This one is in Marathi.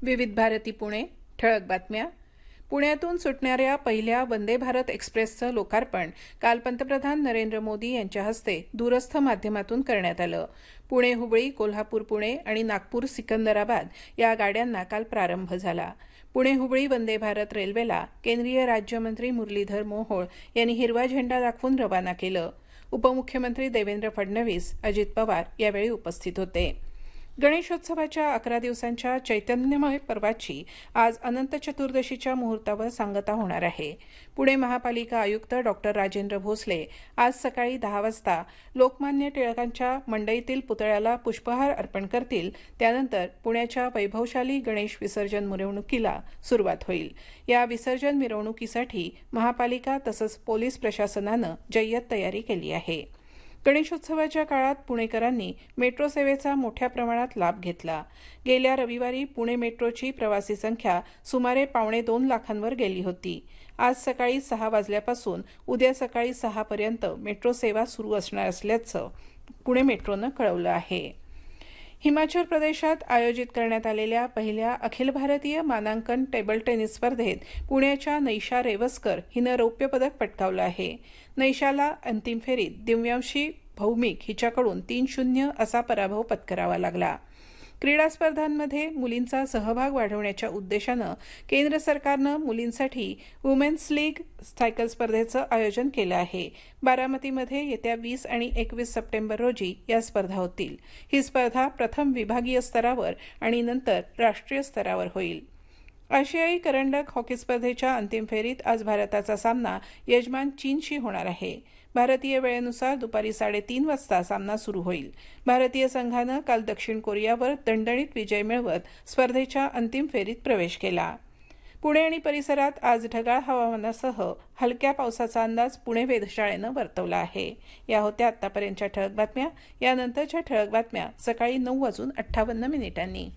विविध भारती पुणे ठळक बातम्या. पुण्यातून सुटणाऱ्या पहिल्या वंदे भारत एक्सप्रेसचं लोकार्पण काल पंतप्रधान नरेंद्र मोदी यांच्या हस्ते दूरस्थ माध्यमातून करण्यात आलं. पुणे हुबळी, कोल्हापूर पुणे आणि नागपूर सिकंदराबाद या गाड्यांना काल प्रारंभ झाला. पुणे हुबळी वंदे भारत रेल्वेला केंद्रीय राज्यमंत्री मुरलीधर मोहोळ यांनी हिरवा झेंडा दाखवून रवाना केलं. उपमुख्यमंत्री देवेंद्र फडणवीस, अजित पवार यावेळी उपस्थित होते. गणेशोत्सवाच्या 11 दिवसांच्या चैतन्यमय पर्वाची आज अनंत चतुर्दशीच्या मुहूर्तावर सांगता होणार आहे. पुणे महापालिका आयुक्त डॉक्टर राजेंद्र भोसले आज सकाळी 10 वाजता लोकमान्य टिळकांच्या मंडईतील पुतळ्याला पुष्पहार अर्पण करतील. त्यानंतर पुण्याच्या वैभवशाली गणेश विसर्जन मिरवणुकीला सुरुवात होईल. या विसर्जन मिरवणुकीसाठी महापालिका तसंच पोलीस प्रशासनानं जय्यत तयारी केली आहे. गणेशोत्सवाच्या काळात पुणेकरांनी मेट्रो सेवेचा मोठ्या प्रमाणात लाभ घेतला. गेल्या रविवारी पुणे मेट्रोची प्रवासी संख्या सुमारे 2.25 लाखांवर गेली होती. आज सकाळी 6 वाजल्यापासून उद्या सकाळी 6 पर्यंत मेट्रो सेवा सुरू असणार असल्याचं पुणे मेट्रोनं कळवलं आहे. हिमाचल प्रदेशात आयोजित करण्यात आलेल्या पहिल्या अखिल भारतीय मानांकन टेबल टेनिस स्पर्धेत पुण्याच्या नैशा रेवस्कर हिनं रौप्य पदक पटकावलं आहे. नैशाला अंतिम फेरीत दिव्यांशी भौमिक हिच्याकडून 3-0 असा पराभव पत्करावा लागला. क्रीडा स्पर्धांमध्ये मुलींचा सहभाग वाढवण्याच्या उद्देशानं केंद्र सरकारनं मुलींसाठी वुमेन्स लीग सायकल स्पर्धेचं आयोजन केलं आहे. बारामतीमध्ये येत्या 20 आणि 21 सप्टेंबर रोजी या स्पर्धा होतील. ही स्पर्धा प्रथम विभागीय स्तरावर आणि नंतर राष्ट्रीय स्तरावर होईल. आशियाई करंडक हॉकी स्पर्धेच्या अंतिम फेरीत आज भारताचा सामना यजमान चीनशी होणार आहे. भारतीय वेळेनुसार दुपारी 3:30 वाजता सामना सुरू होईल. भारतीय संघानं काल दक्षिण कोरियावर दणदणीत विजय मिळवत स्पर्धेच्या अंतिम फेरीत प्रवेश केला. पुणे आणि परिसरात आज ढगाळ हवामानासह हलक्या पावसाचा अंदाज पुणे वेधशाळेनं वर्तवला आहे. या होत्या आतापर्यंतच्या ठळक बातम्या. यानंतरच्या ठळक बातम्या सकाळी 9:58 मिनिटांनी.